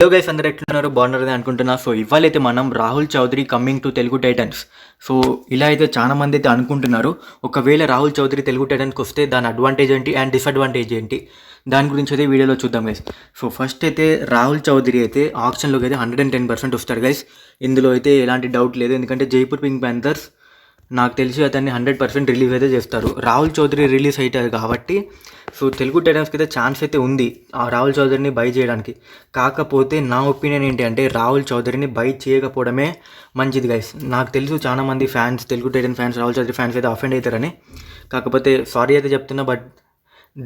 Hello guys, అందరూ ఎట్లున్నారు? బాగున్నారని అనుకుంటున్నా. సో ఇవాళ అయితే మనం Rahul Chaudhari coming to Telugu Titans. So ఇలా అయితే చాలా మంది అయితే అనుకుంటున్నారు. ఒకవేళ రాహుల్ చౌదరి తెలుగు టైటన్స్కి వస్తే దాని అడ్వాంటేజ్ ఏంటి అండ్ డిసడ్వాంటేజ్ ఏంటి, దాని గురించి అయితే వీడియోలో చూద్దాం గైస్. సో ఫస్ట్ అయితే రాహుల్ చౌదరి అయితే ఆప్షన్లోకి అయితే 110% వస్తాడు గైస్. ఇందులో అయితే ఎలాంటి డౌట్ లేదు. ఎందుకంటే జైపూర్ పింక్ ప్యాంథర్స్ నాకు తెలిసి అతన్ని 100% రిలీజ్ అయితే చేస్తారు. రాహుల్ చౌదరి రిలీజ్ అవుతారు కాబట్టి సో తెలుగు టైటన్స్కి అయితే ఛాన్స్ అయితే ఉంది ఆ రాహుల్ చౌదరిని బై చేయడానికి. కాకపోతే నా ఒపీనియన్ ఏంటి అంటే రాహుల్ చౌదరిని బై చేయకపోవడమే మంచిది గైస్. నాకు తెలుసు చాలామంది fans, Telugu Titan fans, Rahul Chaudhari fans అయితే అఫెండ్ అవుతారని. కాకపోతే సారీ అయితే చెప్తున్నా, but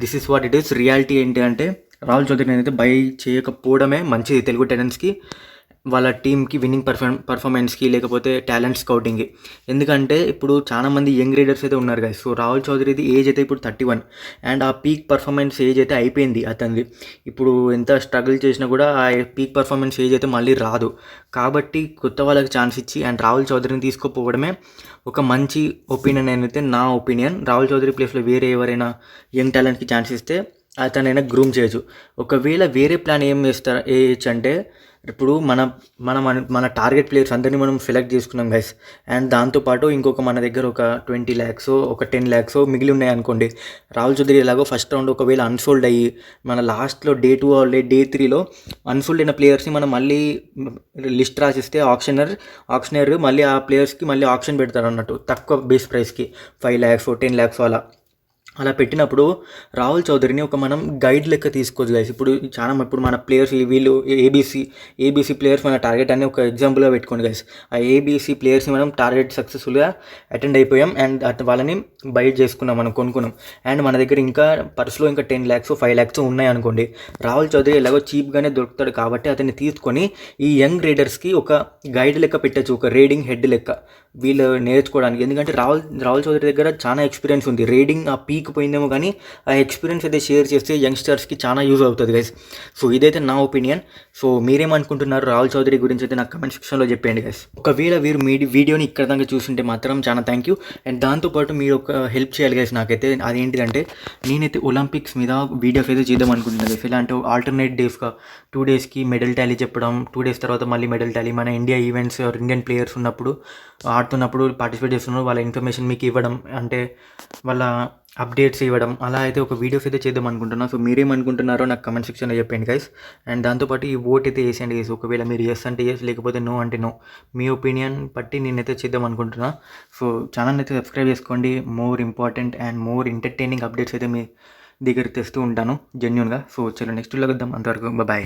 this is what it is. Reality ఏంటి అంటే రాహుల్ చౌదరిని అయితే బై చేయకపోవడమే మంచిది తెలుగు టైటన్స్కి, వాళ్ళ టీంకి విన్నింగ్ పర్ఫార్మెన్స్కి, లేకపోతే టాలెంట్ స్కౌటింగ్కి. ఎందుకంటే ఇప్పుడు చాలామంది యంగ్ రీడర్స్ అయితే ఉన్నారు కదా. సో రాహుల్ చౌదరిది ఏజ్ అయితే ఇప్పుడు 31 అండ్ ఆ పీక్ పర్ఫార్మెన్స్ ఏజ్ అయితే అయిపోయింది అతనిది. ఇప్పుడు ఎంత స్ట్రగుల్ చేసినా కూడా ఆ పీక్ పర్ఫార్మెన్స్ ఏజ్ అయితే మళ్ళీ రాదు. కాబట్టి కొత్త వాళ్ళకి ఛాన్స్ ఇచ్చి అండ్ రాహుల్ చౌదరిని తీసుకోపోవడమే ఒక మంచి ఒపీనియన్ అయితే నా ఒపీనియన్. రాహుల్ చౌదరి ప్లేస్లో వేరే ఎవరైనా యంగ్ టాలెంట్కి ఛాన్స్ ఇస్తే అతనైనా గ్రూమ్ చేయొచ్చు. ఒకవేళ వేరే ప్లాన్ ఏం వేయచ్చు అంటే ఇప్పుడు మన మన టార్గెట్ ప్లేయర్స్ అందరినీ మనం సెలెక్ట్ చేసుకున్నాం గైస్. అండ్ దాంతోపాటు ఇంకొక మన దగ్గర ఒక 20 lakhs, ఒక 10 lakhs మిగిలి ఉన్నాయి అనుకోండి. రాహుల్ చౌదరి ఎలాగో ఫస్ట్ రౌండ్ ఒకవేళ అన్సోల్డ్ అయ్యి మన లాస్ట్లో డే 2 ఆర్ డే 3లో అన్సోల్డ్ అయిన ప్లేయర్స్ని మనం మళ్ళీ లిస్ట్ రాసిస్తే ఆప్షనర్ మళ్ళీ ఆ ప్లేయర్స్కి మళ్ళీ ఆప్షన్ పెడతారు అన్నట్టు, తక్కువ బేస్ ప్రైస్కి 5 lakhs, 10 lakhs అలా పెట్టినప్పుడు రాహుల్ చౌదరిని ఒక మనం గైడ్ లెక్క తీసుకోవచ్చు గైస్. ఇప్పుడు మన ప్లేయర్స్ వీళ్ళు ఏబీసీ ప్లేయర్స్ మన టార్గెట్ అని ఒక ఎగ్జాంపుల్గా పెట్టుకోండి గైస్. ఆ ఏబీసీ ప్లేయర్స్ని మనం టార్గెట్ సక్సెస్ఫుల్గా అటెండ్ అయిపోయాం అండ్ వాళ్ళని బైట్ చేసుకున్నాం, మనం కొనుక్కున్నాం. అండ్ మన దగ్గర ఇంకా పర్సులో ఇంకా 10 lakhs, 5 lakhs ఉన్నాయి అనుకోండి. రాహుల్ చౌదరి ఎలాగో చీప్గానే దొరుకుతాడు కాబట్టి అతన్ని తీసుకొని ఈ యంగ్ రైడర్స్కి ఒక గైడ్ లెక్క పెట్టచ్చు, ఒక రేడింగ్ హెడ్ లెక్క వీళ్ళు నేర్చుకోవడానికి. ఎందుకంటే రాహుల్ చౌదరి దగ్గర చాలా ఎక్స్పీరియన్స్ ఉంది. రేడింగ్ ఆ పీక్ పోయిందేమో కానీ ఆ ఎక్స్పీరియన్స్ అయితే షేర్ చేస్తే యంగ్స్టర్స్కి చాలా యూజ్ అవుతుంది గైస్. సో ఇదైతే నా ఒపీనియన్. సో మీరేమనుకుంటున్నారు రాహుల్ చౌదరి గురించి అయితే నాకు కమెంట్ సెక్షన్లో చెప్పండి గైస్. ఒకవేళ మీరు మీ వీడియోని ఇక్కడ దాకా చూస్తుంటే మాత్రం చాలా థ్యాంక్ యూ. అండ్ దాంతోపాటు మీరు ఒక హెల్ప్ చేయాలి గైస్ నాకైతే. అదేంటిదంటే నేనైతే ఒలింపిక్స్ మీద వీడియోస్ అయితే చేద్దాం అనుకుంటున్నాను గైస్. ఎలా అంటే ఆల్టర్నేట్ డేస్గా 2 daysకి మెడల్ టాలీ చెప్పడం, 2 days తర్వాత మళ్ళీ మెడల్ టాలీ, మన ఇండియా ఈవెంట్స్ ఇండియన్ ప్లేయర్స్ ఉన్నప్పుడు ఆడుతున్నప్పుడు పార్టిసిపేట్ చేస్తున్నారు వాళ్ళ ఇన్ఫర్మేషన్ మీకు ఇవ్వడం, అంటే వాళ్ళ అప్డేట్స్ ఇవ్వడం, అలా అయితే ఒక వీడియోస్ అయితే చేద్దాం అనుకుంటున్నాను. సో మీరేమనుకుంటున్నారో నాకు కమెంట్ సెక్షన్లో చెప్పండి గైస్. అండ్ దాంతోపాటు ఈ ఓట్ అయితే వేసేయండి గైస్. ఒకవేళ మీరు ఎస్ అంటే ఎస్, లేకపోతే నో అంటే నో. మీ ఒపీనియన్ బట్టి నేనైతే చేద్దాం అనుకుంటున్నా. సో ఛానల్ అయితే సబ్స్క్రైబ్ చేసుకోండి. More important and more entertaining updates అయితే మీ దగ్గర తెస్తూ ఉంటాను జెన్యూన్గా. సో చలో నెక్స్ట్ కలుద్దాం. అంతవరకు బాయ్.